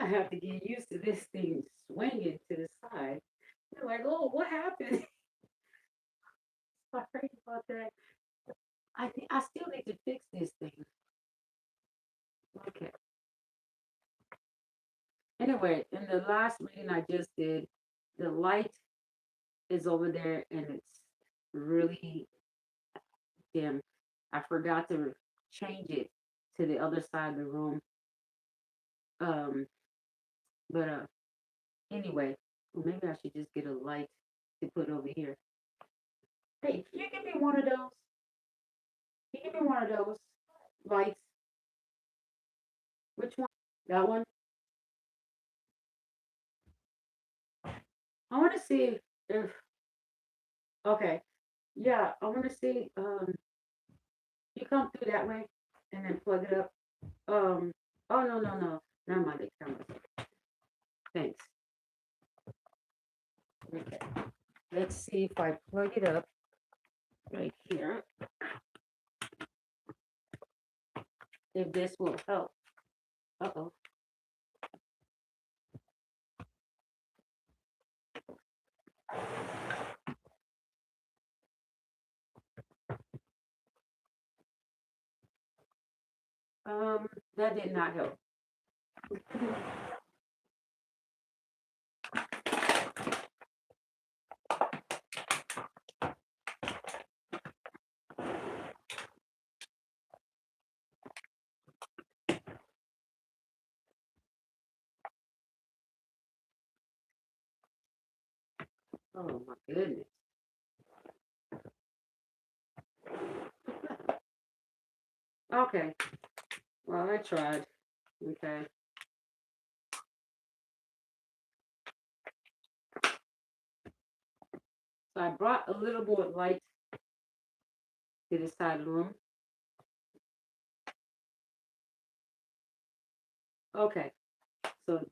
have to get used to this thing swinging to the side. They're like, oh, what happened? Sorry about that. I think I still need to fix this thing. Okay. Anyway, in the last reading I just did, the light is over there and it's really dim. I forgot to change it to the other side of the room. Um, but anyway, well, maybe I should just get a light to put over here. Hey, can you give me one of those? Can you give me one of those lights? Which one? That one? I want to see if okay. Yeah, I want to see you come through that way and then plug it up. Um oh no. Never mind the camera. Thanks. Okay. Let's see if I plug it up right here. If this will help. Uh-oh. That did not help. Oh my goodness. Okay. Well, I tried. Okay. So I brought a little more light to the side of the room. Okay. So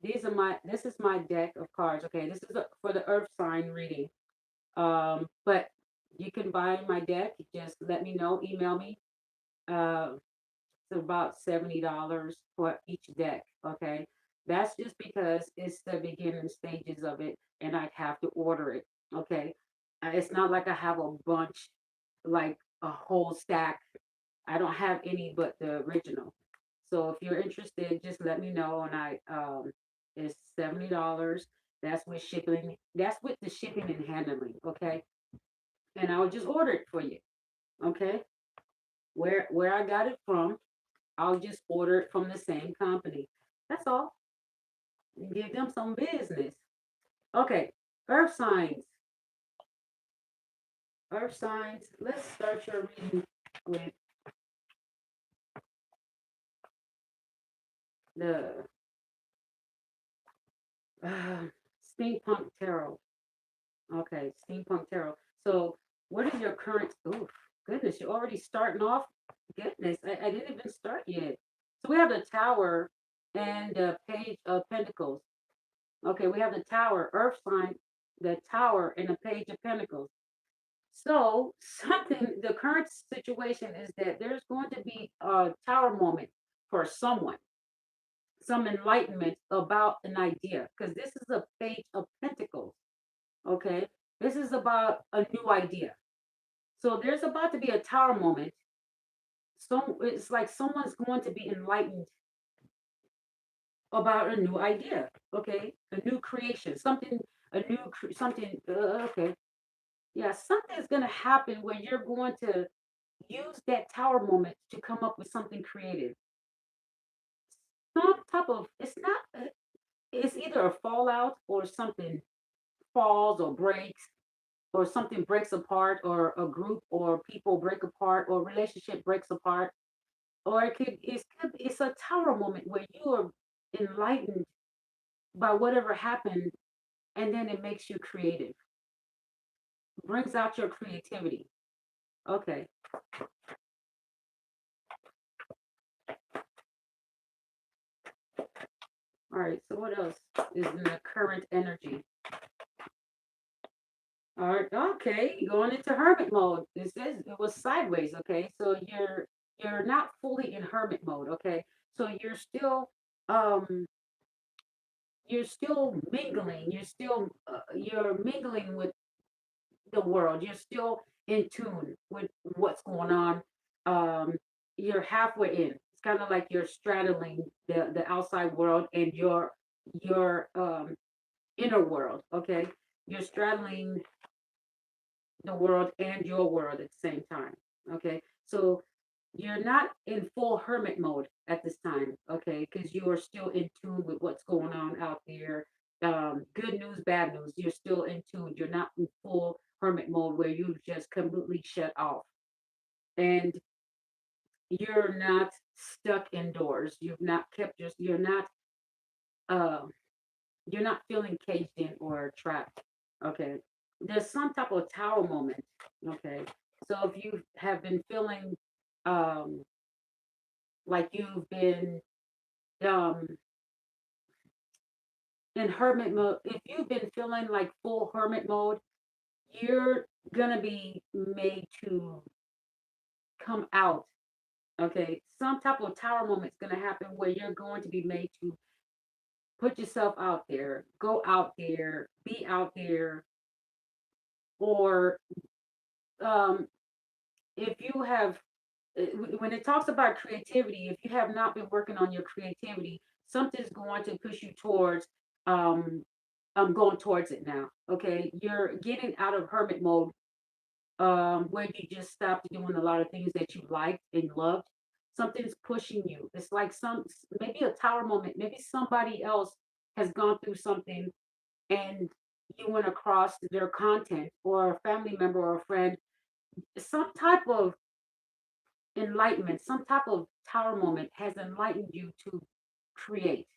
this is my deck of cards. Okay. This is for the earth sign reading. But you can buy my deck. Just let me know, email me. Uh, it's about $70 for each deck. Okay. That's just because it's the beginning stages of it and I have to order it. Okay. It's not like I have a bunch, like a whole stack. I don't have any but the original. So if you're interested, just let me know and it's $70. That's with shipping. That's with the shipping and handling. Okay. And I'll just order it for you. Okay. Where I got it from, I'll just order it from the same company. That's all. And give them some business. Okay. Earth signs. Earth signs. Let's start your reading with the uh, steampunk tarot. Okay, steampunk tarot. So, what is your current? Oh, goodness, you're already starting off. Goodness, I didn't even start yet. So we have the Tower and the Page of Pentacles. Okay, we have the Tower, Earth sign, the Tower, and the Page of Pentacles. So something, the current situation is that there's going to be a Tower moment for someone, some enlightenment about an idea, because this is a Page of Pentacles. Okay, this is about a new idea. So there's about to be a Tower moment. So it's like someone's going to be enlightened about a new idea. Okay, a new creation, something, something. Okay, yeah, something's gonna happen where you're going to use that Tower moment to come up with something creative. Some type of, it's not. It's either a fallout or something falls or breaks or something breaks apart or a group or people break apart or relationship breaks apart or it's a Tower moment where you are enlightened by whatever happened and then it makes you creative, brings out your creativity. Okay. All right, so what else is in the current energy? All right, okay, going into hermit mode. This is it was sideways, okay? So you're not fully in hermit mode, okay? So you're still um you're still mingling. You're mingling with the world. You're still in tune with what's going on. Um, you're halfway in. It's kind of like you're straddling the outside world and your inner world. Okay, you're straddling the world and your world at the same time. Okay, so you're not in full hermit mode at this time. Okay, because you are still in tune with what's going on out there. Good news, bad news. You're still in tune. You're not in full hermit mode where you just completely shut off, and you're not stuck indoors. You've not kept your. Um, you're not feeling caged in or trapped. Okay. There's some type of tower moment. Okay. So if you have been feeling um like you've been um in hermit mode, if you've been feeling like full hermit mode, you're gonna be made to come out. Okay. Some type of tower moment's gonna happen where you're going to be made to put yourself out there, go out there, be out there, or um if you have when it talks about creativity, if you have not been working on your creativity, something's going to push you towards um going towards it now. Okay. You're getting out of hermit mode, where you just stopped doing a lot of things that you liked and loved. Something's pushing you. It's like maybe a tower moment, maybe somebody else has gone through something and you went across their content, or a family member or a friend, some type of enlightenment, some type of tower moment has enlightened you to create,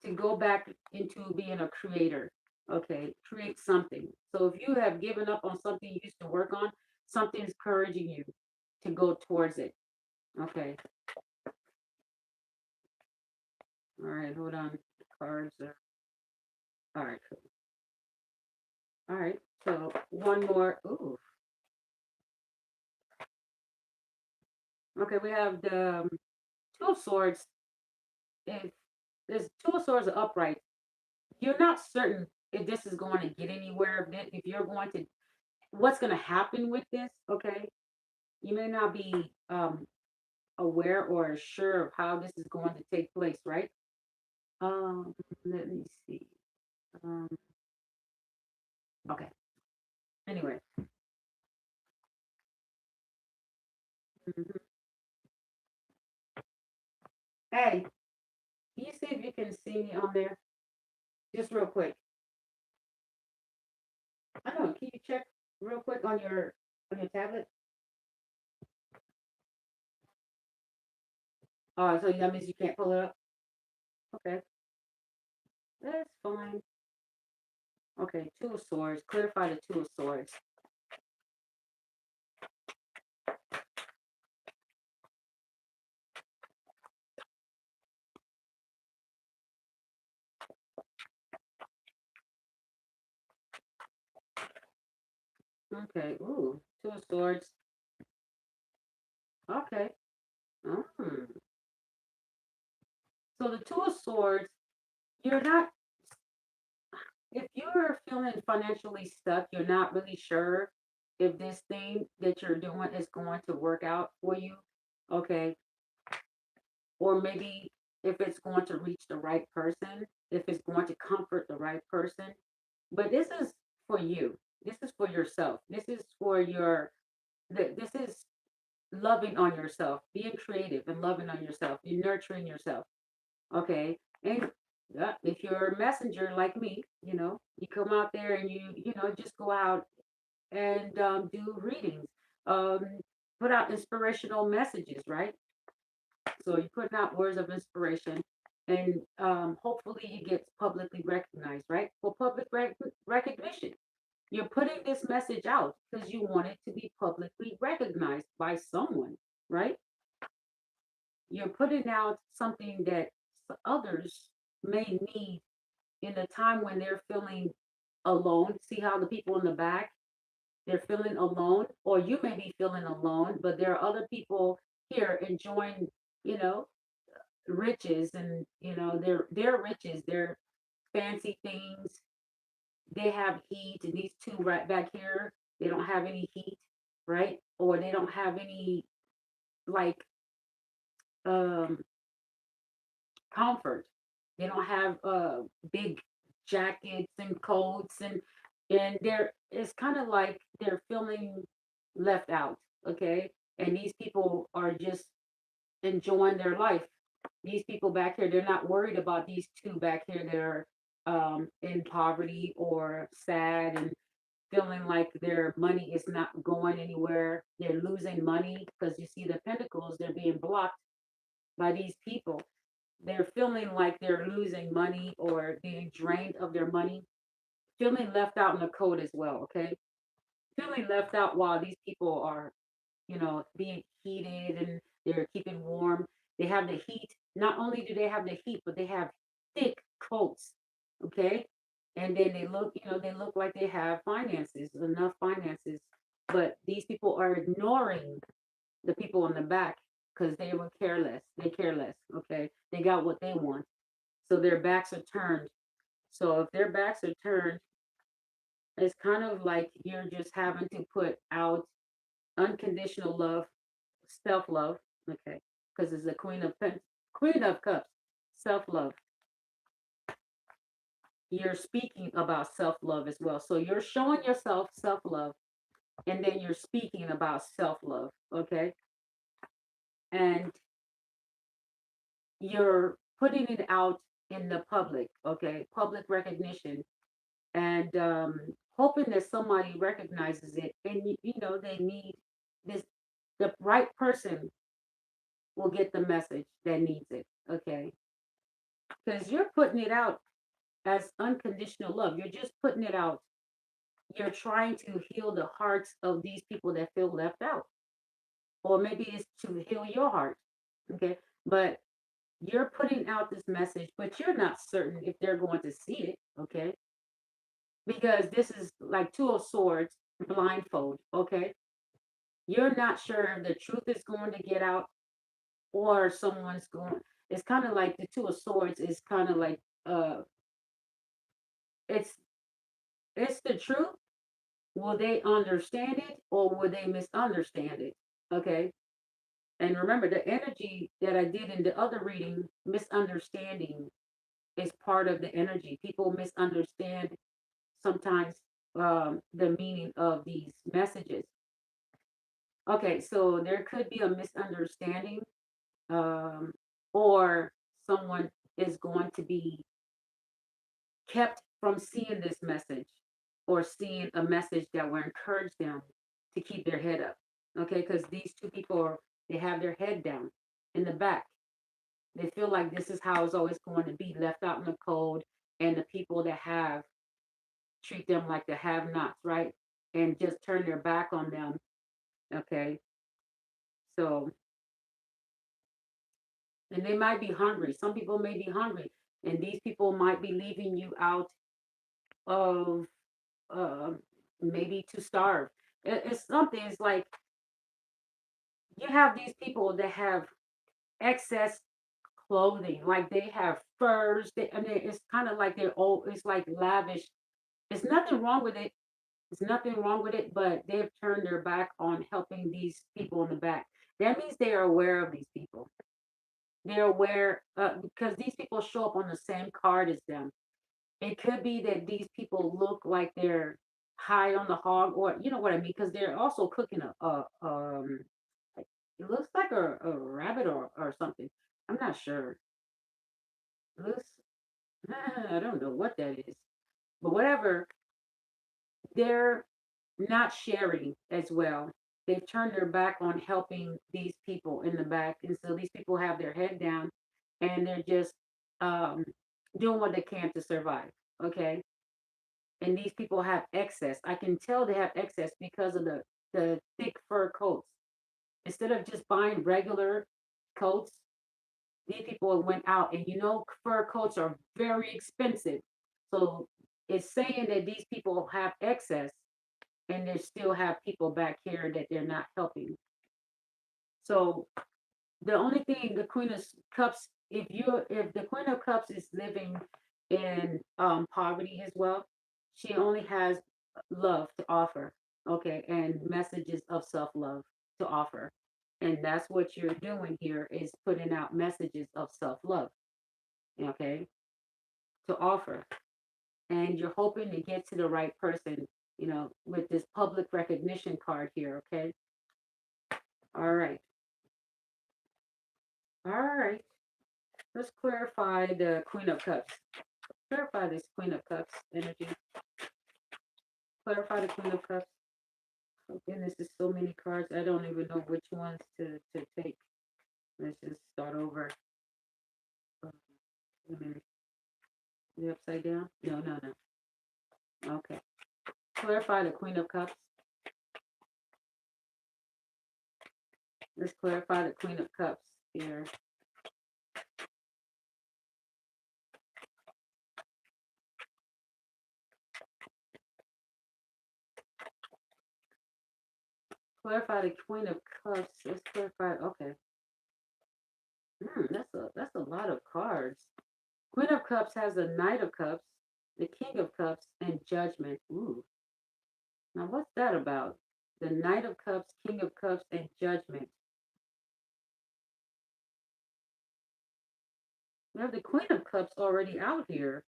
to go back into being a creator. Okay, create something. So if you have given up on something you used to work on, something's encouraging you to go towards it. Okay, all right, hold on. Cards are all right. Cool. All right, so one more. Ooh, okay, we have the two of swords. If there's two of swords are upright, you're not certain if this is going to get anywhere, if you're going to what's going to happen with this. Okay, you may not be aware or sure of how this is going to take place, right? um Let me see. um okay, anyway. Mhm. Hey, can you see if you can see me on there just real quick? I don't know, can you check real quick on your tablet? So that means you can't pull it up. Okay, that's fine. Okay, two of swords, clarify the two of swords. Okay. Ooh, two of swords. Okay. Mm. So the two of swords, you're not, if you're feeling financially stuck, you're not really sure if this thing that you're doing is going to work out for you. Okay. Or maybe if it's going to reach the right person, if it's going to comfort the right person. But this is for you. This is for yourself. This is for this is loving on yourself, being creative and loving on yourself, you nurturing yourself. Okay. And if you're a messenger like me, you come out there and just go out and do readings, um, put out inspirational messages, right? So you're putting out words of inspiration, and hopefully it gets publicly recognized, right? For public recognition. You're putting this message out because you want it to be publicly recognized by someone, right? You're putting out something that others may need in a time when they're feeling alone. See how the people in the back, they're feeling alone, or you may be feeling alone, but there are other people here enjoying, you know, riches, and their riches, their fancy things. They have heat, and these two right back here, they don't have any heat, right? Or they don't have any, like, um comfort. They don't have big jackets and coats, and they're it's kind of like they're feeling left out, okay? And these people are just enjoying their life. These people back here, they're not worried about these two back here that are in poverty or sad and feeling like their money is not going anywhere. They're losing money because you see the pentacles, they're being blocked by these people. They're feeling like they're losing money or being drained of their money, feeling left out in the cold as well, okay? Feeling left out while these people are, being heated and they're keeping warm. They have the heat. Not only do they have the heat, but they have thick coats, okay? And then they look like they have finances, enough finances. But these people are ignoring the people in the back because they were careless. They care less, okay? They got what they want. So their backs are turned. So if their backs are turned, it's kind of like you're just having to put out unconditional love, self love, okay? Because it's the Queen of Cups, self love. You're speaking about self love as well. So you're showing yourself self love, and then you're speaking about self love, okay? And you're putting it out in the public, okay? Public recognition, and hoping that somebody recognizes it, and they need this. The right person will get the message that needs it, okay? Because you're putting it out as unconditional love. You're just putting it out. You're trying to heal the hearts of these people that feel left out, or maybe it's to heal your heart, okay? But you're putting out this message, but you're not certain if they're going to see it, okay? Because this is like two of swords blindfold, okay? You're not sure if the truth is going to get out, or someone's going. It's kind of like the two of swords is kind of like it's it's the truth. Will they understand it, or will they misunderstand it? Okay. And remember, the energy that I did in the other reading, misunderstanding is part of the energy. People misunderstand sometimes the meaning of these messages. Okay, so there could be a misunderstanding, um, or someone is going to be kept from seeing this message, or seeing a message that will encourage them to keep their head up. Okay, because these two people they have their head down in the back. They feel like this is how it's always going to be, left out in the cold, and the people that have treat them like the have-nots, right? And just turn their back on them. Okay, so and they might be hungry. Some people may be hungry, and these people might be leaving you out of uh, maybe to starve. It's something. It's like you have these people that have excess clothing, like they have furs. I mean, it's kind of like they're old. It's like lavish. There's nothing wrong with it. There's nothing wrong with it, but they've turned their back on helping these people in the back. That means they are aware of these people. They're aware because these people show up on the same card as them. It could be that these people look like they're high on the hog, or you know what I mean, because they're also cooking like, it looks like a rabbit or something. I'm not sure. It looks, I don't know what that is, but whatever. They're not sharing as well. They've turned their back on helping these people in the back, and so these people have their head down, and they're just um, doing what they can to survive. Okay, and these people have excess. I can tell they have excess because of the thick fur coats. Instead of just buying regular coats, these people went out, and fur coats are very expensive. So it's saying that these people have excess, and they still have people back here that they're not helping. So the only thing the Queen of Cups if the Queen of Cups is living in poverty as well, she only has love to offer, okay, and messages of self-love to offer. And that's what you're doing here is putting out messages of self-love, okay, to offer. And you're hoping to get to the right person, with this public recognition card here, okay? All right. All right. Let's clarify the Queen of Cups. Clarify this Queen of Cups energy. Clarify the Queen of Cups. Oh goodness, there's so many cards. I don't even know which ones to take. Let's just start over. Uh, Wait a minute. Is it upside down? No, no, no. Okay. Clarify the Queen of Cups. Let's clarify the Queen of Cups here. Clarify the Queen of Cups. Let's clarify. Okay. That's a lot of cards. Queen of Cups has the Knight of Cups, the King of Cups, and Judgment. Ooh. Now what's that about? The Knight of Cups, King of Cups, and Judgment. We have the Queen of Cups already out here.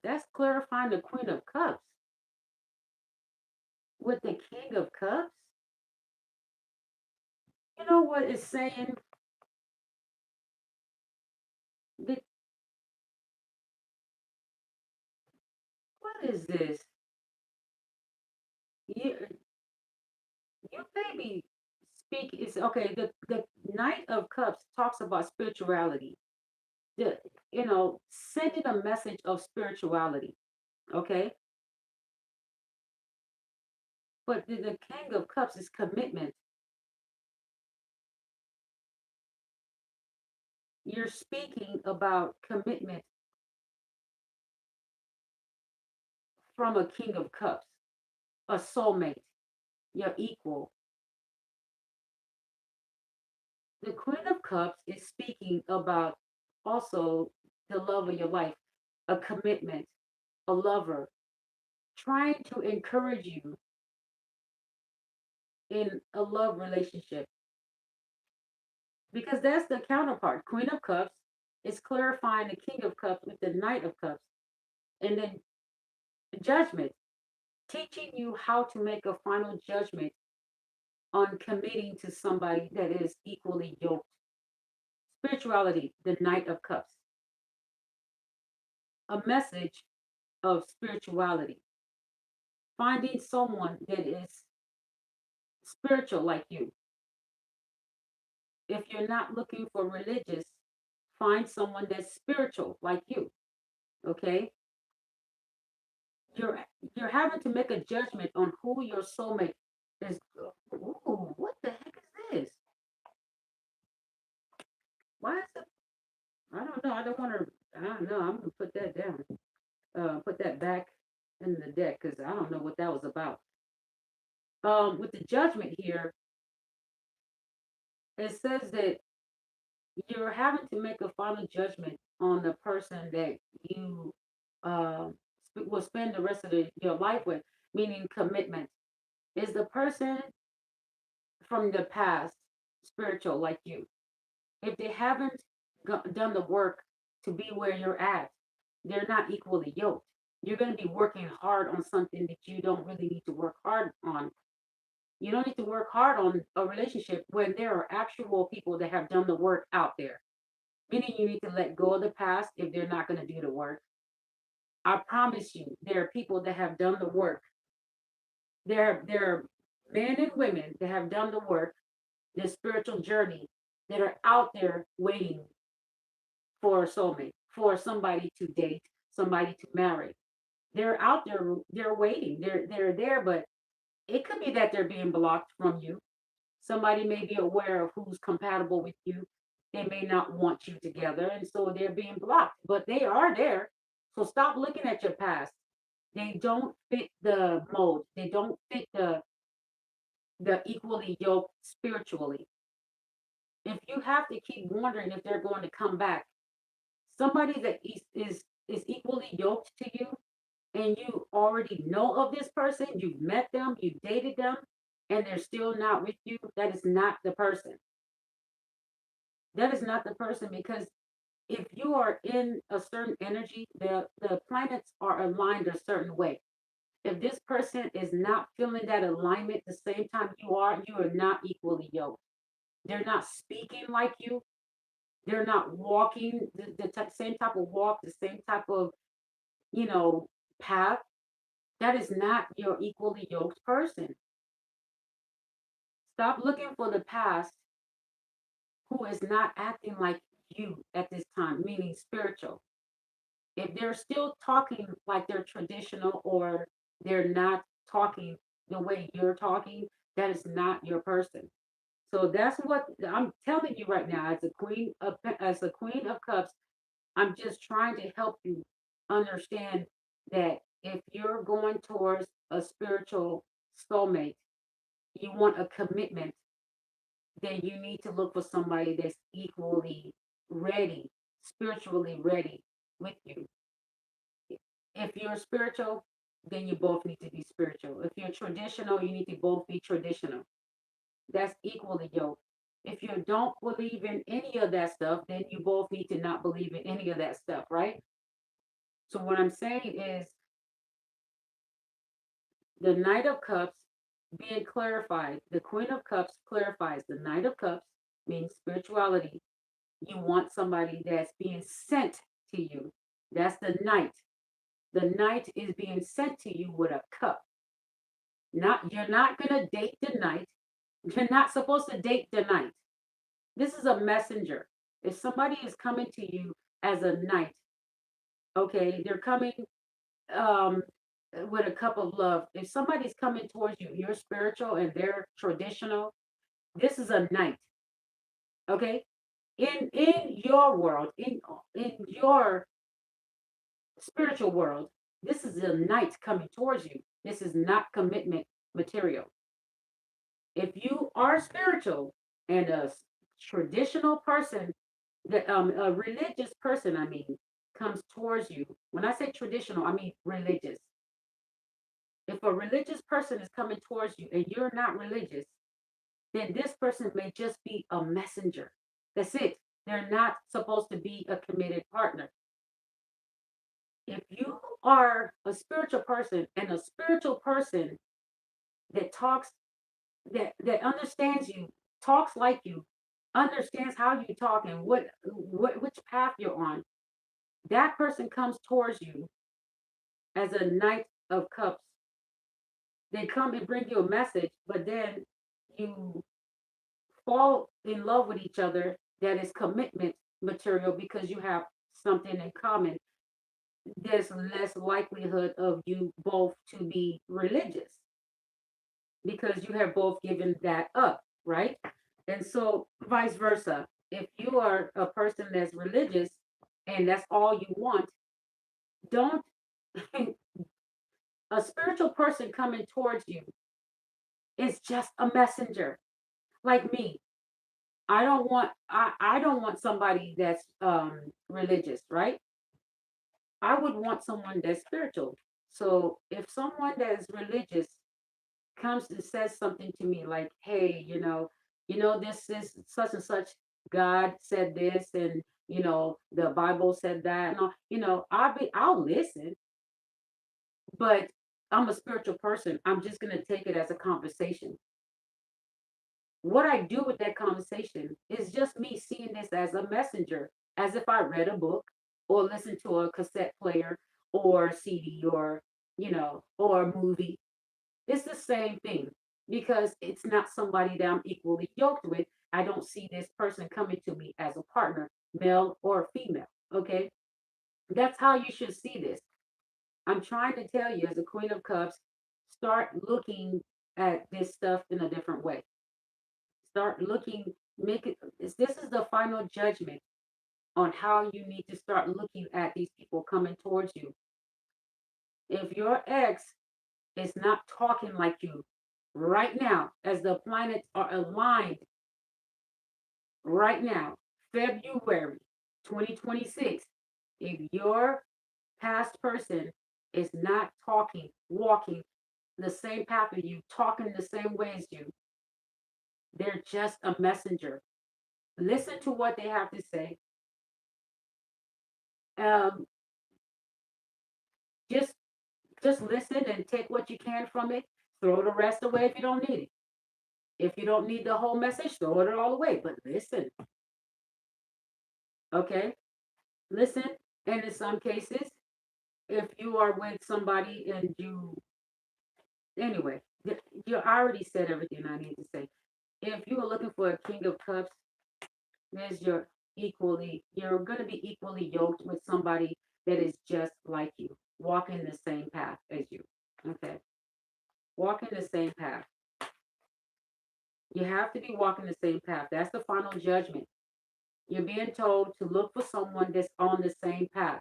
That's clarifying the Queen of Cups with the King of Cups. You know what it's saying? The, what is this? You you may be speak is okay. The Knight of Cups talks about spirituality. The sending a message of spirituality. Okay, but the King of Cups is commitment. You're speaking about commitment from a King of Cups, a soulmate, your equal. The Queen of Cups is speaking about also the love of your life, a commitment, a lover, trying to encourage you in a love relationship because that's the counterpart. Queen of Cups is clarifying the King of Cups with the Knight of Cups, and then Judgment, teaching you how to make a final judgment on committing to somebody that is equally yoked. Spirituality, the Knight of Cups, a message of spirituality, finding someone that is spiritual like you. If you're not looking for religious, find someone that's spiritual like you. Okay, you're you're having to make a judgment on who your soulmate is. Ooh, what the heck is this? Why is it? I don't know. I don't want to. I don't know. I'm gonna put that down. Put that back in the deck because I don't know what that was about. With the judgment here, it says that you're having to make a final judgment on the person that you will spend the rest of your life with, meaning commitment. Is the person from the past spiritual like you? If they haven't done the work to be where you're at, they're not equally yoked. You're going to be working hard on something that you don't really need to work hard on. You don't need to work hard on a relationship when there are actual people that have done the work out there. Meaning you need to let go of the past if they're not going to do the work. I promise you, there are people that have done the work. There are men and women that have done the work, their spiritual journey, that are out there waiting for a soulmate, for somebody to date, somebody to marry. They're out there, they're waiting. They're there, but it could be that they're being blocked from you. Somebody may be aware of who's compatible with you. They may not want you together, and so they're being blocked, but they are there. So stop looking at your past. They don't fit the mold. They don't fit the equally yoked spiritually. If you have to keep wondering if they're going to come back, somebody that is equally yoked to you, and you already know of this person, you've met them, you dated them, and they're still not with you, that is not the person. That is not the person, because if you are in a certain energy, the planets are aligned a certain way. If this person is not feeling that alignment the same time you are not equally yoked. They're not speaking like you. They're not walking the same type of walk, the same type of, you know, path. That is not your equally yoked person. Stop looking for the past who is not acting like you at this time, meaning spiritual. If they're still talking like they're traditional, or they're not talking the way you're talking, that is not your person. So that's what I'm telling you right now. As a queen of cups, I'm just trying to help you understand that if you're going towards a spiritual soulmate, you want a commitment, then you need to look for somebody that's equally ready, spiritually ready with you. If you're spiritual, then you both need to be spiritual. If you're traditional, you need to both be traditional. That's equally yoked. If you don't believe in any of that stuff, then you both need to not believe in any of that stuff, right? So what I'm saying is the Knight of Cups being clarified, the Queen of Cups clarifies the Knight of Cups means spirituality. You want somebody that's being sent to you. That's the Knight. The Knight is being sent to you with a cup. Not You're not gonna date the Knight. You're not supposed to date the Knight. This is a messenger. If somebody is coming to you as a Knight, okay, they're coming um with a cup of love. If somebody's coming towards you, you're spiritual and they're traditional, this is a Knight. Okay? In your world, in your spiritual world, this is a Knight coming towards you. This is not commitment material. If you are spiritual and traditional person, that a religious person, I mean, comes towards you. When I say traditional, I mean religious. If a religious person is coming towards you and you're not religious, then this person may just be a messenger. That's it. They're not supposed to be a committed partner. If you are a spiritual person, and a spiritual person that talks, that understands you, talks like you, understands how you talk and which path you're on, that person comes towards you as a Knight of Cups. They come and bring you a message, but then you fall in love with each other, that is commitment material, because you have something in common. There's less likelihood of you both to be religious, because you have both given that up, right? And so vice versa. If you are a person that's religious and that's all you want, don't a spiritual person coming towards you is just a messenger. Like me, I don't want somebody that's religious, right? I would want someone that's spiritual. So if someone that is religious comes and says something to me like, "Hey, this is such and such. God said this, and the Bible said that," and all, I'll listen, but I'm a spiritual person. I'm just gonna take it as a conversation. What I do with that conversation is just me seeing this as a messenger, as if I read a book or listened to a cassette player or CD, or or a movie. It's the same thing, because it's not somebody that I'm equally yoked with. I don't see this person coming to me as a partner, male or female. Okay. That's how you should see this. I'm trying to tell you, as a Queen of Cups, start looking at this stuff in a different way. Start looking, make it, this is the final judgment on how you need to start looking at these people coming towards you. If your ex is not talking like you right now, as the planets are aligned right now, February 2026, if your past person is not talking, walking the same path as you, talking the same way as you, they're just a messenger. Listen to what they have to say. Um, just just listen and take what you can from it. Throw the rest away if you don't need it. If you don't need the whole message, throw it all away. But listen, okay? Listen. And in some cases, if you are with somebody and anyway, you already said everything I need to say. If you are looking for a King of Cups, there's you're going to be equally yoked with somebody that is just like you, walking the same path as you. Okay. Walking the same path. You have to be walking the same path. That's the final judgment. You're being told to look for someone that's on the same path.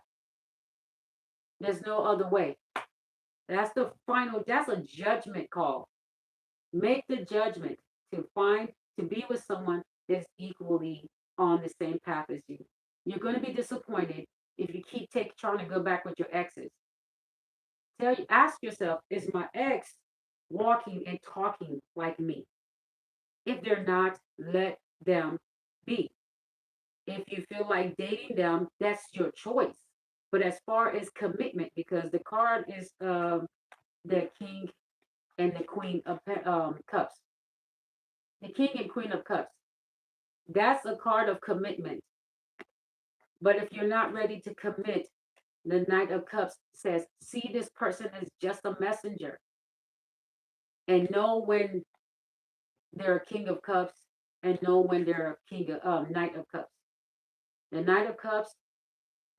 There's no other way. That's a judgment call. Make the judgment to be with someone that's equally on the same path as you. You're going to be disappointed if you keep trying to go back with your exes. Ask yourself, is my ex walking and talking like me? If they're not, let them be. If you feel like dating them, that's your choice. But as far as commitment, because the card is the King and the Queen of Cups, the King and Queen of Cups, that's a card of commitment. But if you're not ready to commit, the Knight of Cups says, see this person as just a messenger and know when they're a King of Cups and know when they're a Knight of Cups. The Knight of Cups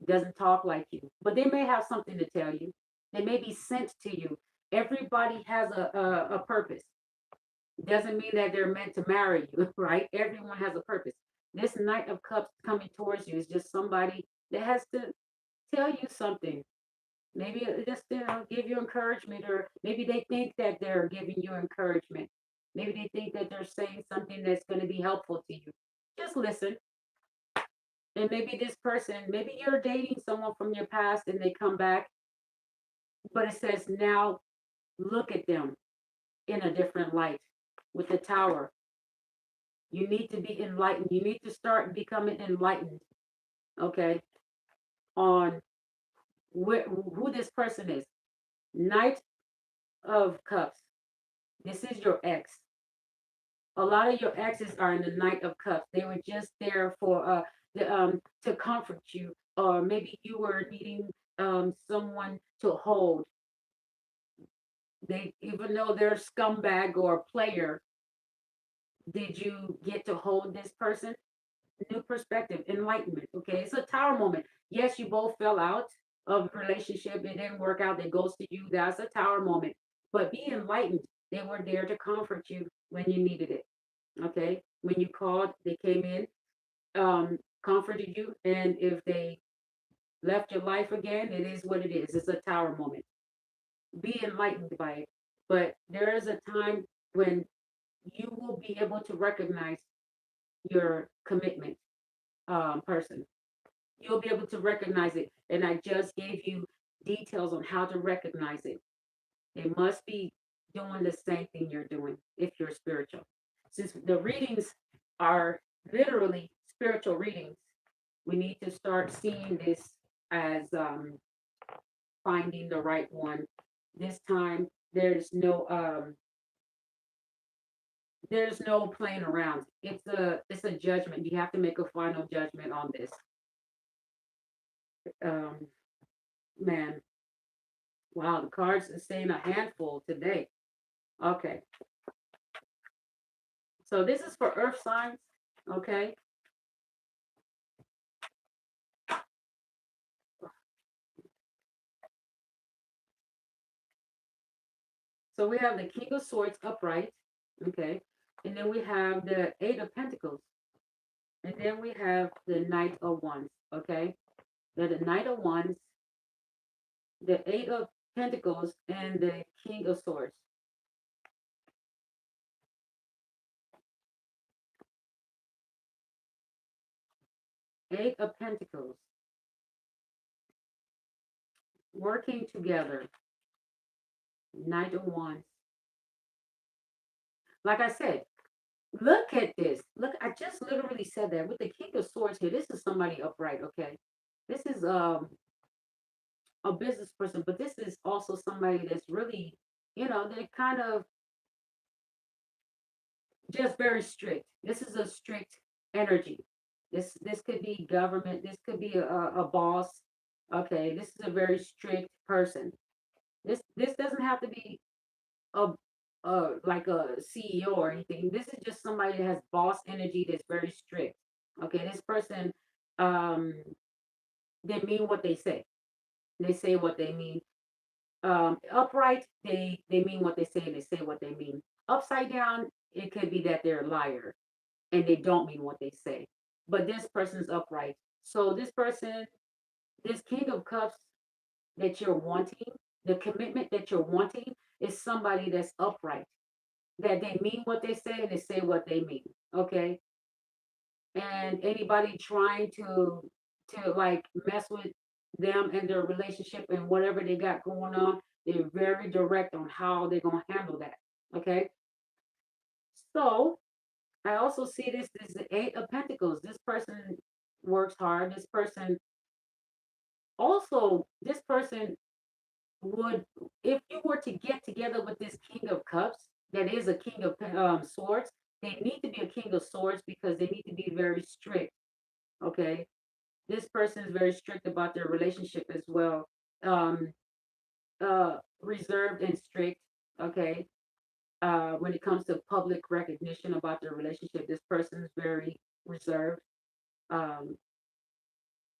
doesn't talk like you, but they may have something to tell you. They may be sent to you. Everybody has a purpose. Doesn't mean that they're meant to marry you, right? Everyone has a purpose. This Knight of Cups coming towards you is just somebody that has to tell you something. Maybe just give you encouragement, or maybe they think that they're giving you encouragement. Maybe they think that they're saying something that's going to be helpful to you. Just listen. And maybe this person, maybe you're dating someone from your past and they come back, but it says now look at them in a different light with the tower. You need to be enlightened. You need to start becoming enlightened, okay, on who this person is. Knight of Cups. This is your ex. A lot of your exes are in the Knight of Cups. They were just there for to comfort you, or maybe you were needing someone to hold. They, even though they're a scumbag or a player, did you get to hold this person? New perspective, enlightenment. Okay, it's a tower moment. Yes, you both fell out of a relationship. It didn't work out. They ghosted you. That's a tower moment. But be enlightened. They were there to comfort you when you needed it. Okay, when you called, they came in, comforted you, and if they left your life again, it is what it is. It's a tower moment. Be enlightened by it. But there is a time when you will be able to recognize your commitment person. You'll be able to recognize it. And I just gave you details on how to recognize it. They must be doing the same thing you're doing if you're spiritual. Since the readings are literally spiritual readings, we need to start seeing this as finding the right one. This time, there's no playing around. It's a judgment. You have to make a final judgment on this. Um, man, wow, the cards are saying a handful today. Okay, so this is for Earth signs. Okay, so we have the King of Swords upright. Okay, and then we have the Eight of Pentacles, and then we have the Knight of Wands. Okay, the Knight of Wands, the Eight of Pentacles, and the King of Swords. Eight of Pentacles, working together. Knight of Wands. Like I said, look at this. Look, I just literally said that with the King of Swords here. This is somebody upright, okay? This is a business person, but this is also somebody that's really, they're kind of just very strict. This is a strict energy. This could be government. This could be a boss. Okay, this is a very strict person. This doesn't have to be a like a CEO or anything. This is just somebody that has boss energy that's very strict. Okay, this person, um, they mean what they say. They say what they mean. Upright, they mean what they say and they say what they mean. Upside down, it could be that they're a liar and they don't mean what they say. But this person's upright. So this person, this King of Cups that you're wanting, the commitment that you're wanting is somebody that's upright, that they mean what they say and they say what they mean. Okay. And anybody trying to like mess with them and their relationship and whatever they got going on, they're very direct on how they're gonna handle that. Okay. So I also see this the Eight of Pentacles. This person works hard. This person also, this person would, if you were to get together with this King of Cups, that is a King of Swords, they need to be a King of Swords because they need to be very strict. Okay. This person is very strict about their relationship as well. Um, Reserved and strict. Okay. When it comes to public recognition about their relationship, this person is very reserved. Um,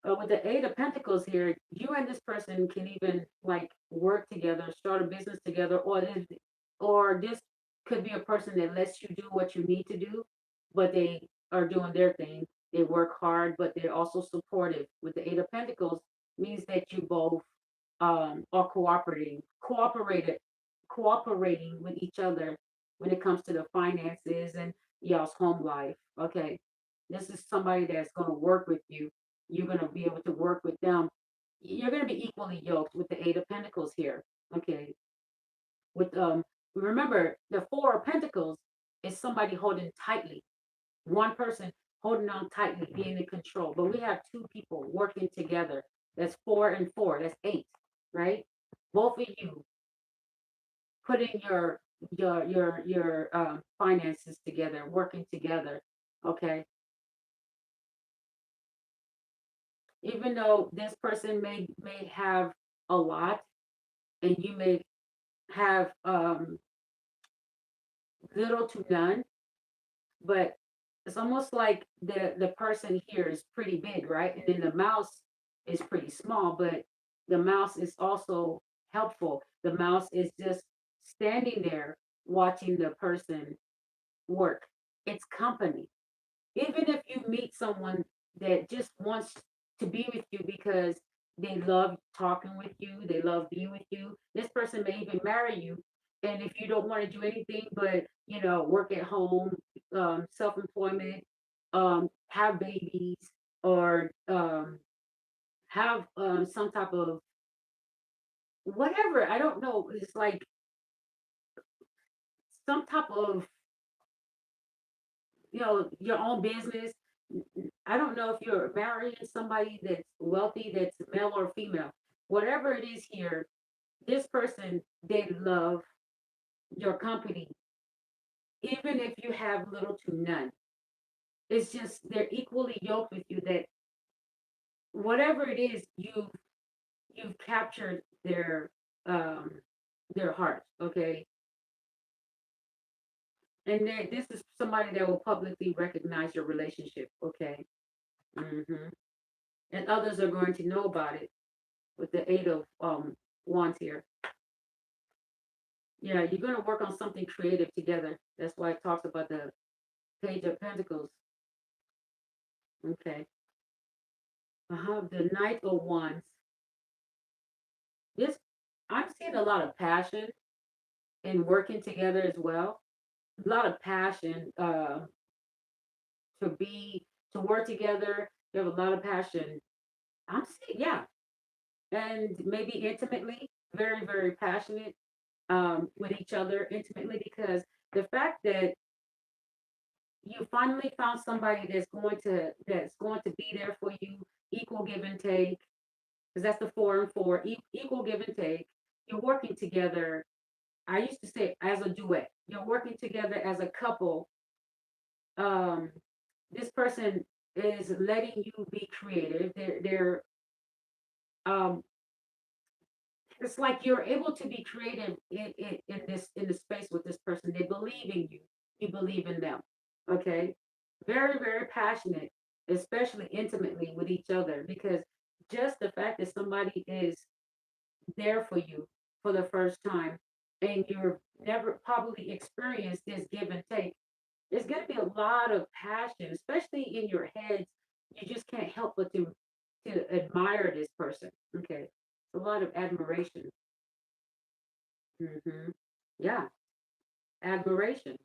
with the Eight of Pentacles here, you and this person can even like work together, start a business together, or this could be a person that lets you do what you need to do, but they are doing their thing. They work hard, but they're also supportive. With the Eight of Pentacles, means that you both are cooperating with each other when it comes to the finances and y'all's home life. Okay, this is somebody that's going to work with you. You're going to be able to work with them. You're going to be equally yoked with the Eight of Pentacles here. Okay, with remember the Four of Pentacles is somebody holding tightly, one person holding on tightly, being in control. But we have two people working together. That's four and four. That's eight, right? Both of you putting your finances together, working together. Okay, even though this person may have a lot, and you may have little to none, but it's almost like the person here is pretty big, right? And then the mouse is pretty small, but the mouse is also helpful. The mouse is just standing there watching the person work. It's company. Even if you meet someone that just wants to be with you because they love talking with you, they love being with you, this person may even marry you. And if you don't want to do anything but, work at home, self-employment, have babies, or have some type of whatever, I don't know, it's like some type of, your own business. I don't know if you're marrying somebody that's wealthy, that's male or female. Whatever it is here, this person, they love your company, even if you have little to none. It's just they're equally yoked with you that whatever it is, you've captured um their hearts, okay? And this is somebody that will publicly recognize your relationship, okay? hmm And others are going to know about it with the Eight of Wands here. Yeah, you're going to work on something creative together. That's why it talks about the Page of Pentacles. Okay. The Knight of Wands. This, I'm seeing a lot of passion in working together as well. A lot of passion to work together. You have a lot of passion. I'm seeing, yeah, and maybe intimately, very, very passionate with each other intimately because the fact that you finally found somebody that's going to be there for you, equal give and take, because that's the 4 and 4, equal give and take. You're working together. I used to say as a duet. You're working together as a couple. Um, this person is letting you be creative. They're um, it's like you're able to be creative in the space with this person. They believe in you. You believe in them. Okay. Very, very passionate, especially intimately with each other, because just the fact that somebody is there for you for the first time and you're never probably experienced this give and take, there's going to be a lot of passion, especially in your heads. You just can't help but to admire this person. Okay. It's a lot of admiration. Yeah, admiration.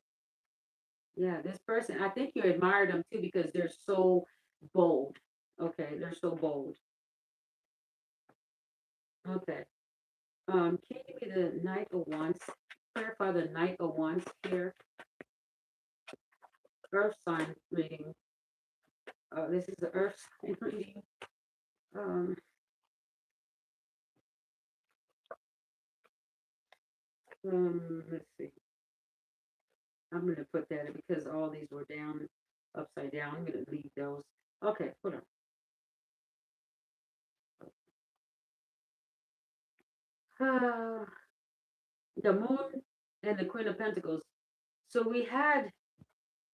Yeah, this person, I think you admire them too because they're so bold. Okay, they're so bold. Okay. Can you give me the Knight of Wands? Clarify the Knight of Wands here. Earth sign reading. This is the Earth sign reading. Um, let's see. I'm gonna put that in because all these were down, upside down. I'm gonna leave those. Okay, hold on. The Moon and the Queen of Pentacles. So we had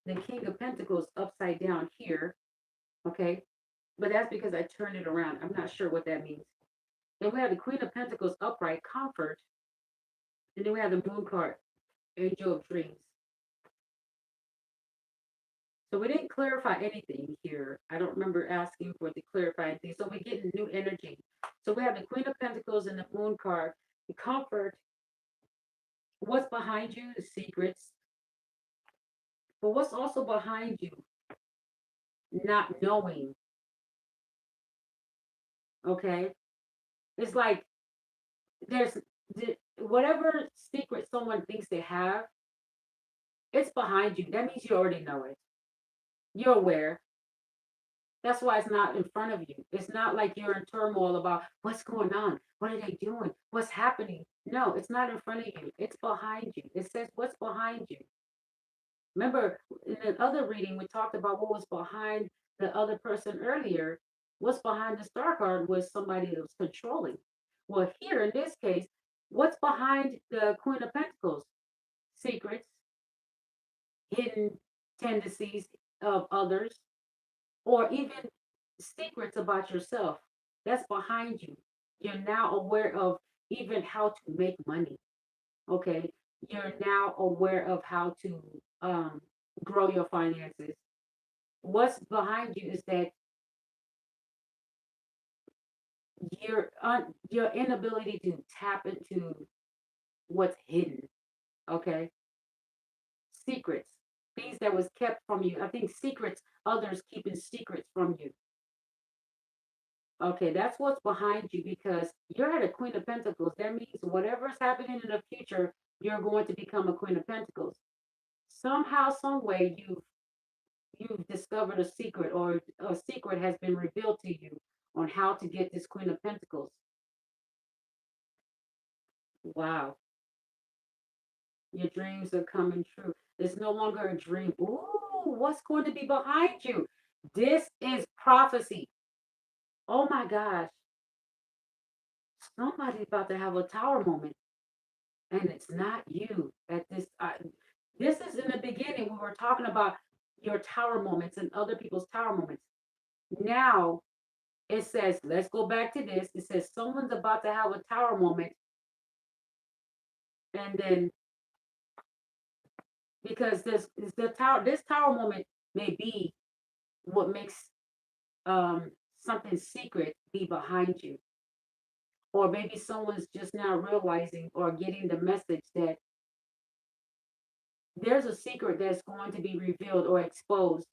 the King of Pentacles upside down here, okay? But that's because I turned it around. I'm not sure what that means. Then we have the Queen of Pentacles upright, comfort. And then we have the Moon card, Angel of Dreams. So we didn't clarify anything here. I don't remember asking for the clarify anything. So we're getting new energy. So we have the Queen of Pentacles and the Moon card, the comfort. What's behind you? The secrets. But what's also behind you? Not knowing. Okay. It's like there's whatever secret someone thinks they have, it's behind you. That means you already know it. You're aware. That's why it's not in front of you. It's not like you're in turmoil about what's going on. What are they doing? What's happening? No, it's not in front of you. It's behind you. It says what's behind you. Remember, in the other reading, we talked about what was behind the other person earlier. What's behind the star card was somebody that was controlling. Well, here in this case, what's behind the Queen of Pentacles? Secrets, hidden tendencies of others, or even secrets about yourself. That's behind you. You're now aware of even how to make money. Okay. You're now aware of how to grow your finances. What's behind you is that your inability to tap into what's hidden. Okay. Secrets, things that was kept from you. I think secrets, others keeping secrets from you. Okay, that's what's behind you because you're at a Queen of Pentacles. That means whatever's happening in the future, you're going to become a Queen of Pentacles. Somehow, some way, you've discovered a secret, or a secret has been revealed to you on how to get this Queen of Pentacles. Wow, your dreams are coming true. It's no longer a dream. Ooh, what's going to be behind you? This is prophecy. Oh my gosh, somebody's about to have a tower moment, and it's not you at this. This is in the beginning. We were talking about your tower moments and other people's tower moments. Now it says, let's go back to this. It says someone's about to have a tower moment, and then because this tower moment may be what makes something secret be behind you, or maybe someone's just now realizing or getting the message that there's a secret that's going to be revealed or exposed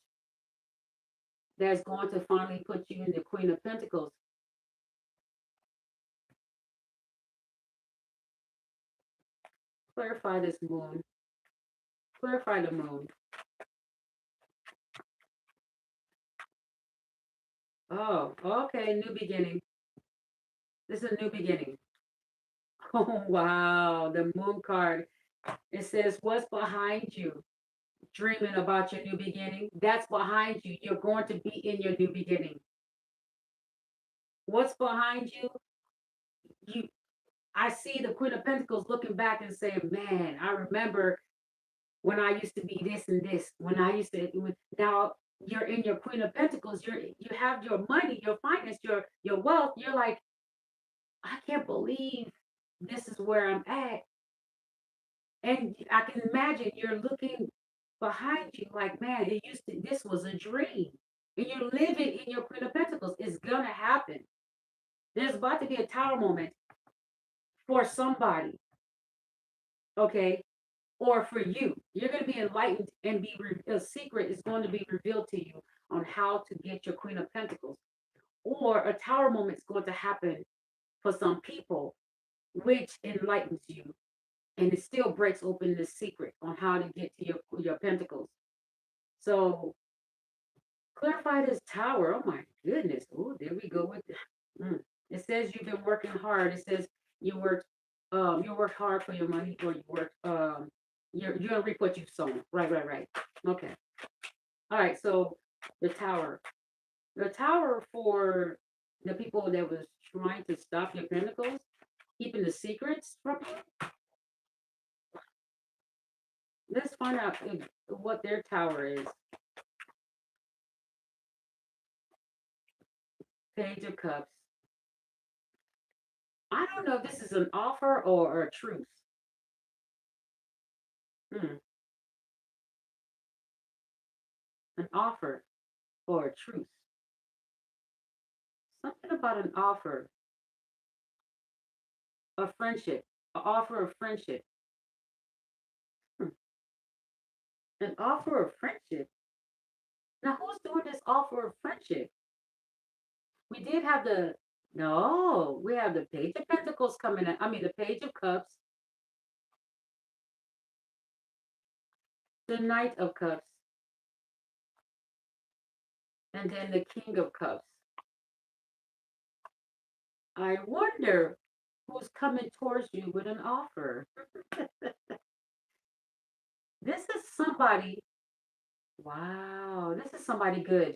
that's going to finally put you in the Queen of Pentacles. Clarify this moon. Clarify the moon. Oh, okay, new beginning. This is a new beginning. Oh, wow, the moon card. It says, what's behind you? Dreaming about your new beginning. That's behind you. You're going to be in your new beginning. What's behind you? You I see the Queen of Pentacles looking back and saying, man, I remember when I used to be this and this. When I used to now you're in your Queen of Pentacles, you have your money, your finance, your wealth. You're like, I can't believe this is where I'm at. And I can imagine you're looking behind you like, man, this was a dream. And you're living in your Queen of Pentacles. It's gonna happen. There's about to be a tower moment for somebody, okay? Or for you. You're gonna be enlightened and a secret is going to be revealed to you on how to get your Queen of Pentacles. Or a tower moment is going to happen for some people, which enlightens you. And it still breaks open the secret on how to get to your pentacles. So clarify this tower. Oh my goodness. Oh, there we go with it says you've been working hard. It says you worked hard for your money, or you worked you're gonna reap what you've sown. Right. Okay. All right, so the tower. The tower for the people that was trying to stop your pentacles, keeping the secrets from you. Let's find out what their tower is. Page of Cups. I don't know if this is an offer or a truce. Hmm. An offer or a truce. Something about an offer. A friendship. An offer of friendship. Hmm. An offer of friendship. Now, who's doing this offer of friendship? We did have we have the Page of Pentacles coming in. I mean, the Page of Cups, the Knight of Cups, and then the King of Cups. I wonder who's coming towards you with an offer. This is somebody, wow, this is somebody good.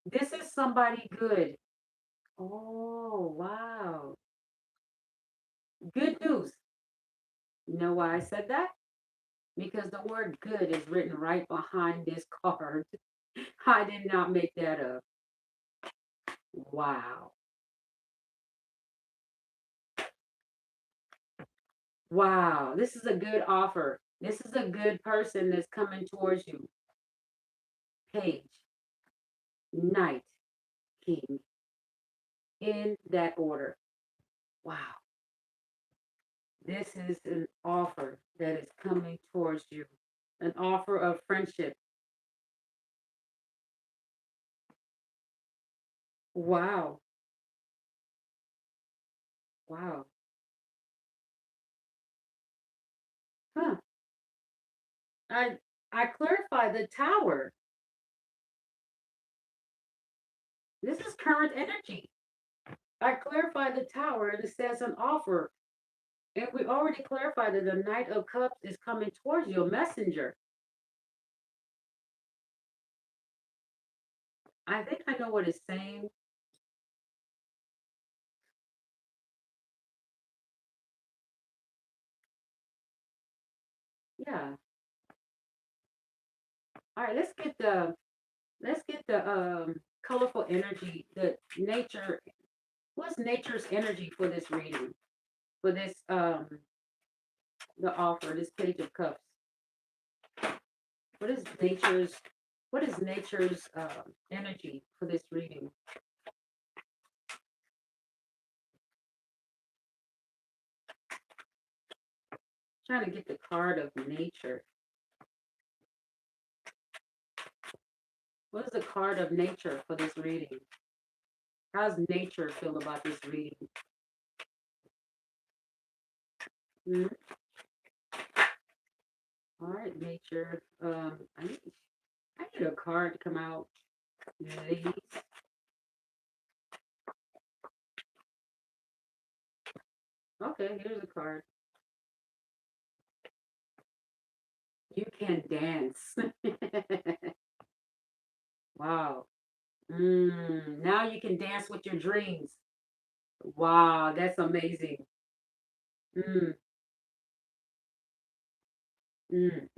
This is somebody good. Oh, wow. Good news. You know why I said that? Because the word good is written right behind this card. I did not make that up. Wow. Wow. This is a good offer. This is a good person that's coming towards you. Page, Knight, King, in that order. Wow. This is an offer that is coming towards you. An offer of friendship. Wow. Wow. Huh. I I clarify the tower. This is current energy. I clarify the tower and it says an offer. And we already clarified that the Knight of Cups is coming towards you, a messenger. I think I know what it's saying. Yeah. All right, let's get the colorful energy, the nature. What's nature's energy for this reading? For this the offer, this Page of Cups. What is nature's energy for this reading? Trying to get the card of nature. What is the card of nature for this reading? How's nature feel about this reading? Hmm? All right, nature. I need a card to come out, please. Okay, here's a card. You can dance. Wow. Now you can dance with your dreams. Wow, that's amazing. Mm, mm.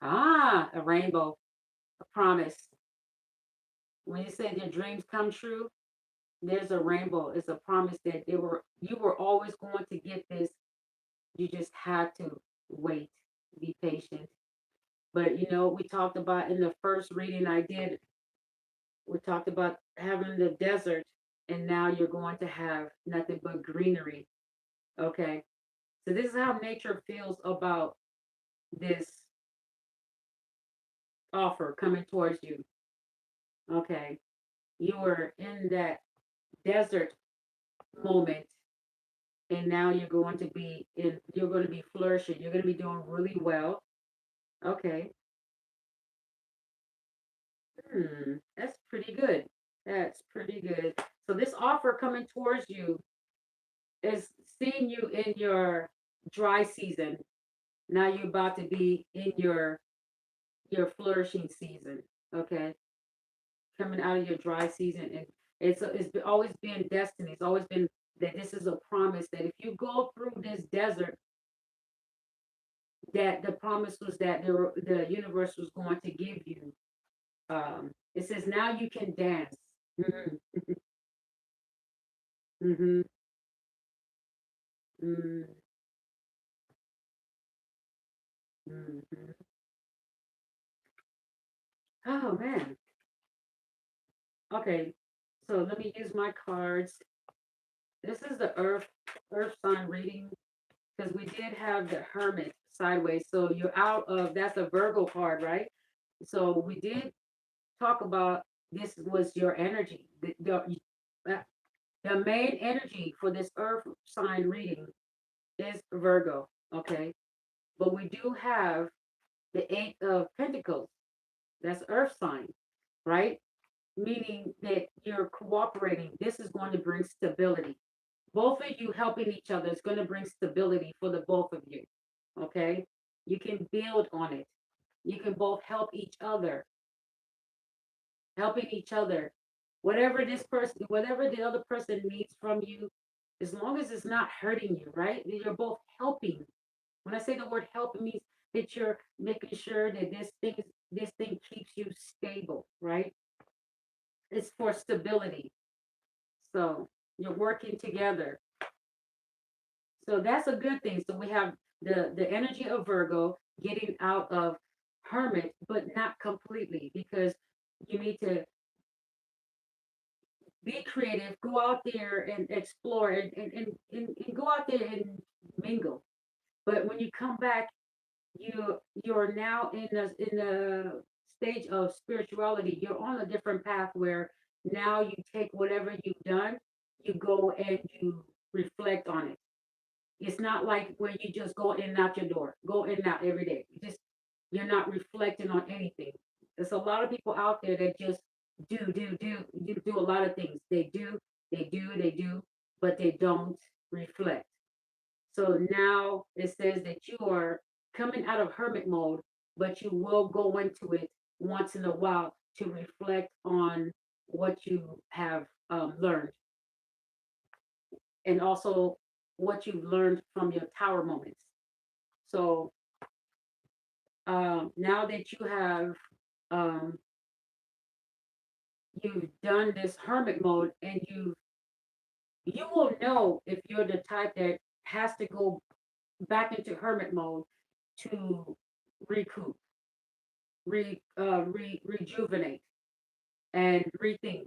Ah, a rainbow, a promise. When you said your dreams come true, there's a rainbow. It's a promise that you were always going to get this. You just had to wait, be patient. But you know, we talked about in the first reading I did, we talked about having the desert, and now you're going to have nothing but greenery. Okay. So this is how nature feels about this offer coming towards you. Okay. You were in that desert moment, and now you're going to be flourishing. You're going to be doing really well. Okay. That's pretty good. That's pretty good. So this offer coming towards you is seeing you in your dry season. Now you're about to be in your flourishing season. Okay, coming out of your dry season, and always been destiny. It's always been that this is a promise that if you go through this desert, that the promise was that the universe was going to give you. It says now you can dance. Hmm. Hmm. Hmm. Hmm. Oh man. Okay, so let me use my cards. This is the Earth sign reading because we did have the Hermit sideways. So you're out of that's a Virgo card, right? So we did talk about this was your energy. Uh, the main energy for this Earth sign reading is Virgo. Okay, but we do have the Eight of Pentacles. That's Earth sign, right? Meaning that you're cooperating. This is going to bring stability. Both of you helping each other is going to bring stability for the both of you. Okay? You can build on it. You can both help each other, helping each other. Whatever the other person needs from you, as long as it's not hurting you, right? You're both helping. When I say the word help, it means that you're making sure that this thing keeps you stable, right? It's for stability. So you're working together. So that's a good thing. So we have the energy of Virgo getting out of Hermit, but not completely because you need to be creative, go out there and explore and go out there and mingle. But when you come back, you're now in the stage of spirituality. You're on a different path where now you take whatever you've done, you go and you reflect on it. It's not like where you just go in and out your door, go in and out every day. You're not reflecting on anything. There's a lot of people out there that just do a lot of things. They do, but they don't reflect. So now it says that you are coming out of hermit mode, but you will go into it once in a while to reflect on what you have learned and also what you've learned from your tower moments. So now that um, you've done this hermit mode, and you will know if you're the type that has to go back into hermit mode to recoup, rejuvenate, and rethink.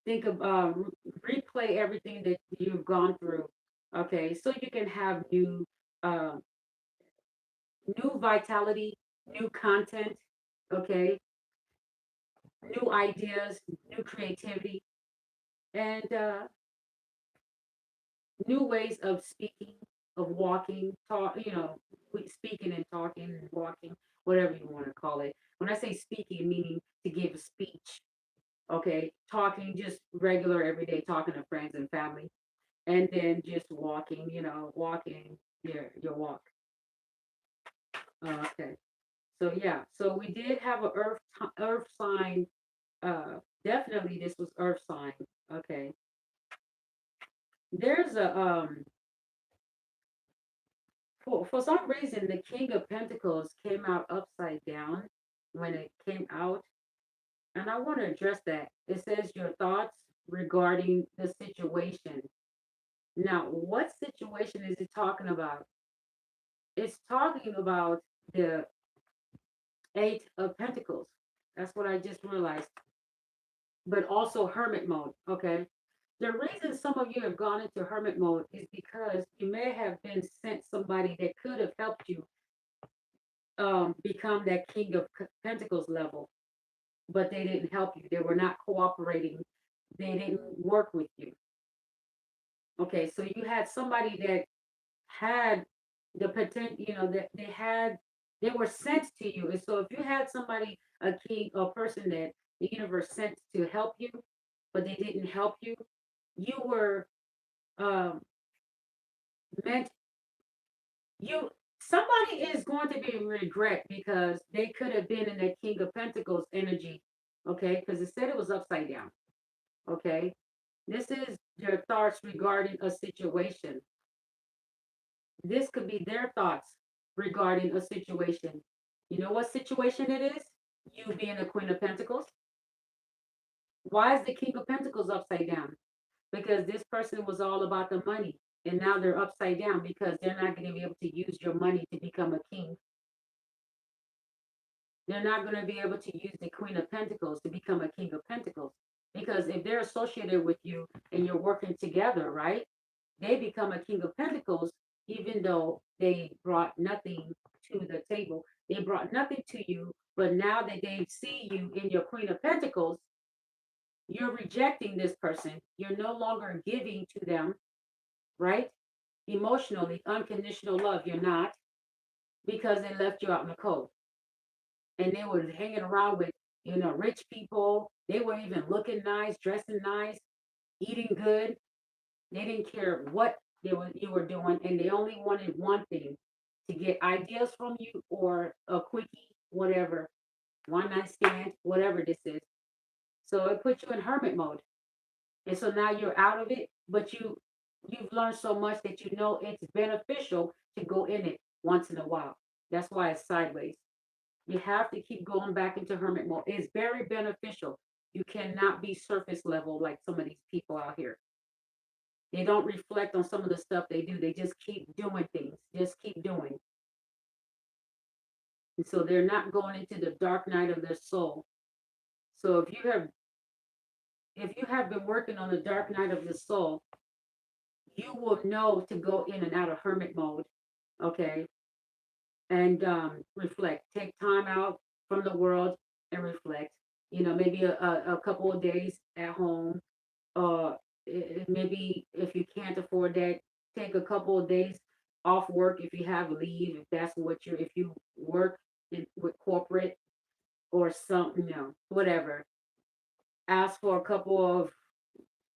Think of replay everything that you've gone through. Okay, so you can have uh, new vitality, new content. Okay, new ideas, new creativity, and new ways of speaking, of walking, talk, speaking and talking and walking, whatever you want to call it. When I say speaking, meaning to give a speech, okay, talking, just regular everyday talking to friends and family, and then just walking, walking your walk. Okay. So yeah, so we did have a earth sign. Definitely this was earth sign. Okay. There's a for some reason the King of Pentacles came out upside down when it came out, and I want to address that. It says your thoughts regarding the situation. Now, what situation is it talking about? It's talking about the Eight of Pentacles. That's what I just realized. But also hermit mode. Okay. The reason some of you have gone into hermit mode is because you may have been sent somebody that could have helped you become that King of Pentacles level, but they didn't help you. They were not cooperating. They didn't work with you. Okay, so you had somebody that had the potential, that they were sent to you. And so if you had somebody, a king, a person that the universe sent to help you, but they didn't help you, you were um, meant you somebody is going to be in regret because they could have been in that King of Pentacles energy, okay? Because it said it was upside down, okay? This is their thoughts regarding a situation. This could be their thoughts regarding a situation. You know what situation it is? You being a Queen of Pentacles. Why is the King of Pentacles upside down? Because this person was all about the money. And now they're upside down because they're not going to be able to use your money to become a king. They're not going to be able to use the Queen of Pentacles to become a King of Pentacles. Because if they're associated with you and you're working together, right? They become a King of Pentacles, even though they brought nothing to the table. They brought nothing to you, but now that they see you in your Queen of Pentacles, you're rejecting this person. You're no longer giving to them, right? Emotionally, unconditional love, you're not, because they left you out in the cold. And they were hanging around with, rich people. They were even looking nice, dressing nice, eating good. They didn't care what you were doing, and they only wanted one thing: to get ideas from you or a quickie, whatever, one night stand, whatever this is. So it put you in hermit mode, and so now you're out of it. But you've learned so much that you know it's beneficial to go in it once in a while. That's why it's sideways. You have to keep going back into hermit mode. It's very beneficial. You cannot be surface level like some of these people out here. They don't reflect on some of the stuff they do. They just keep doing things, just keep doing. And so they're not going into the dark night of their soul. So if you have been working on the dark night of the soul, you will know to go in and out of hermit mode, okay? And reflect. Take time out from the world and reflect. Maybe a couple of days at home. Uh, maybe if you can't afford that, take a couple of days off work if you have leave. If you work with corporate or something, whatever. Ask for a couple of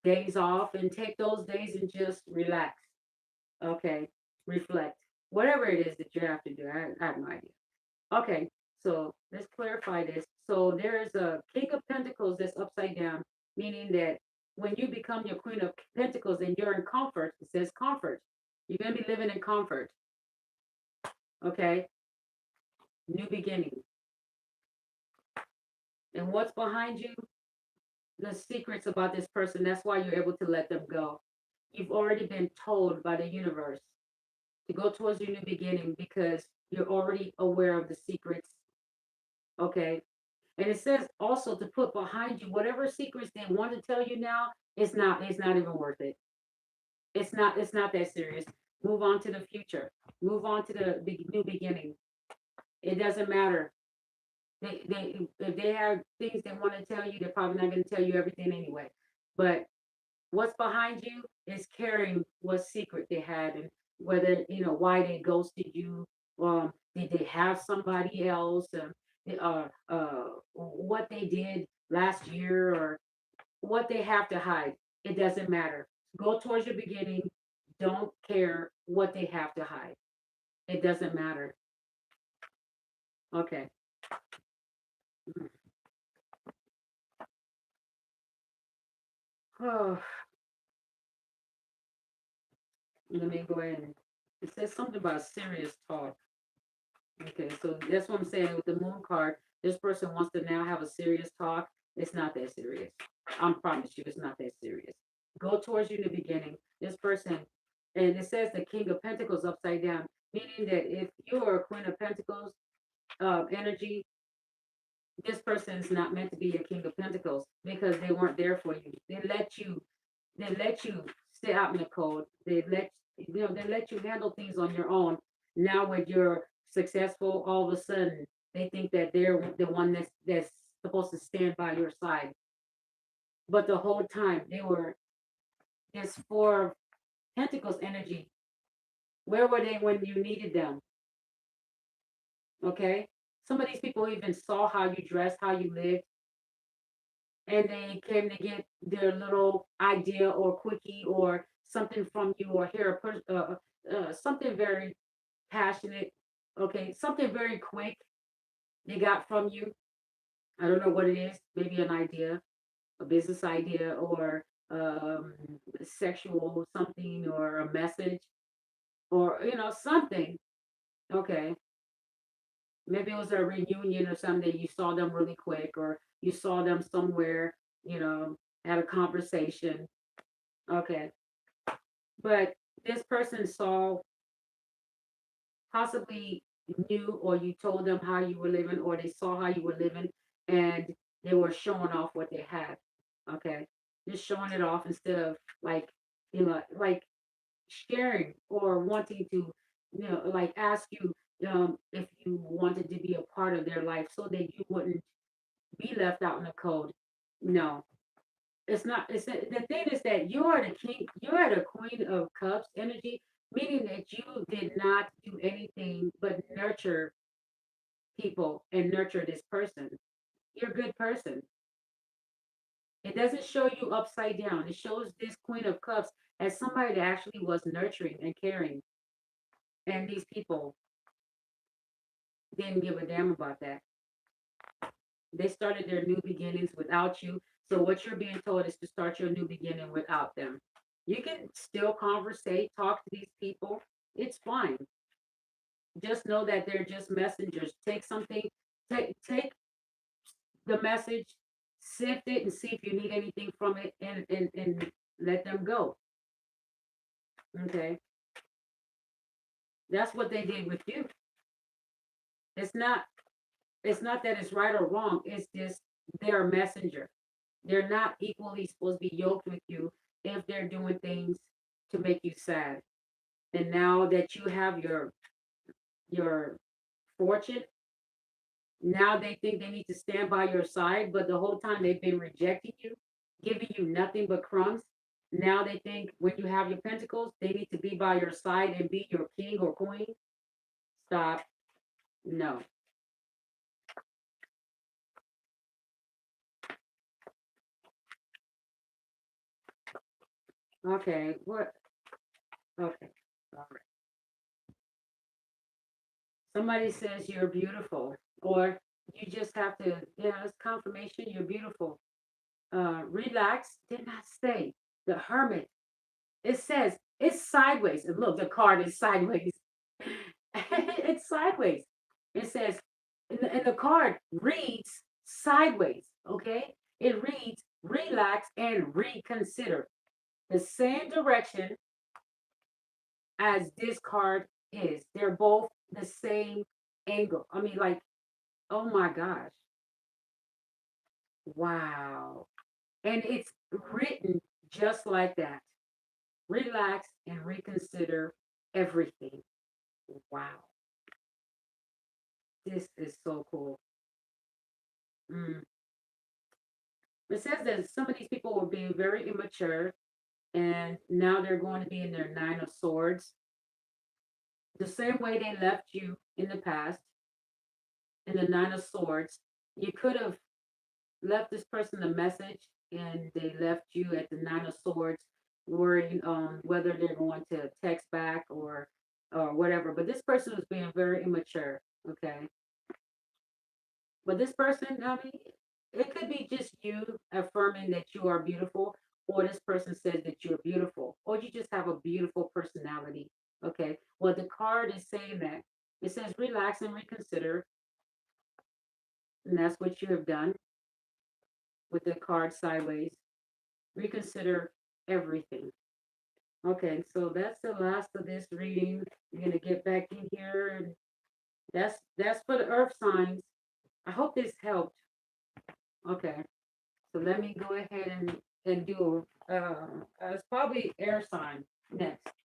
days off and take those days and just relax. Okay, reflect. Whatever it is that you have to do, I have no idea. Okay, so let's clarify this. So there is a King of Pentacles that's upside down, meaning that when you become your Queen of Pentacles and you're in comfort, it says comfort. You're going to be living in comfort. Okay, new beginning. And what's behind you? The secrets about this person. That's why you're able to let them go. You've already been told by the universe to go towards your new beginning because you're already aware of the secrets. Okay, and it says also to put behind you whatever secrets they want to tell you now. It's not even worth it. It's not that serious. Move on to the future. Move on to the new beginning. It doesn't matter. They if they have things they want to tell you, they're probably not going to tell you everything anyway. But what's behind you is carrying what secret they had, and whether why they ghosted you. Did they have somebody else? What they did last year, or what they have to hide. It doesn't matter. Go towards your beginning. Don't care what they have to hide. It doesn't matter. Okay. Oh, let me go ahead. It says something about serious talk. Okay, so that's what I'm saying with the moon card. This person wants to now have a serious talk. It's not that serious. I promise you, it's not that serious. Go towards you in the beginning. This person, and it says the King of Pentacles upside down, meaning that if you are a Queen of Pentacles energy, this person is not meant to be a King of Pentacles because they weren't there for you. They let you stay out in the cold. They let you handle things on your own. Now when you're successful, all of a sudden they think that they're the one that's supposed to stand by your side. But the whole time they were this Four of Pentacles energy. Where were they when you needed them? Okay. Some of these people even saw how you dressed, how you lived, and they came to get their little idea or quickie or something from you, or hear something very passionate, okay, something very quick they got from you. I don't know what it is, maybe an idea, a business idea, or sexual something, or a message, or something. Okay, maybe it was a reunion or something. You saw them really quick, or you saw them somewhere, you know, had a conversation. Okay. But this person saw, possibly knew, or you told them how you were living, or they saw how you were living, and they were showing off what they had. Okay. Just showing it off instead of like sharing, or wanting to, like ask you if you wanted to be a part of their life so that you wouldn't be left out in the cold. No, it's not. The thing is that you are the king. You are the Queen of Cups energy, meaning that you did not do anything but nurture people and nurture this person. You're a good person. It doesn't show you upside down. It shows this Queen of Cups as somebody that actually was nurturing and caring, and these people didn't give a damn about that. They started their new beginnings without you. So what you're being told is to start your new beginning without them. You can still conversate, talk to these people. It's fine. Just know that they're just messengers. Take something, take the message, sift it, and see if you need anything from it, and let them go. Okay. That's what they did with you. It's not it's not that it's right or wrong. It's just they're a messenger. They're not equally supposed to be yoked with you if they're doing things to make you sad. And now that you have your fortune, now they think they need to stand by your side, but the whole time they've been rejecting you, giving you nothing but crumbs. Now they think when you have your pentacles, they need to be by your side and be your king or queen. Stop. No. Okay. What? Okay. All right. Somebody says you're beautiful, or you just have to, it's confirmation you're beautiful. Relax, did not say. The Hermit. It says it's sideways. And look, the card is sideways. It's sideways. It says, and the card reads sideways. Okay. It reads relax and reconsider. The same direction as this card is. They're both the same angle. I mean, like, oh my gosh. Wow. And it's written just like that. Relax and reconsider everything. Wow. This is so cool. It says that some of these people were being very immature, and now they're going to be in their Nine of Swords. The same way they left you in the past, in the Nine of Swords, you could have left this person a message and they left you at the Nine of Swords, worrying whether they're going to text back or whatever. But this person was being very immature. Okay. But this person, I mean, it could be just you affirming that you are beautiful, or this person says that you're beautiful, or you just have a beautiful personality. Okay. Well, the card is saying that. It says relax and reconsider, and that's what you have done with the card sideways. Reconsider everything. Okay, so that's the last of this reading. We're gonna get back in here, and that's for the earth signs. I hope this helped. Okay, so let me go ahead and do it's probably air sign next.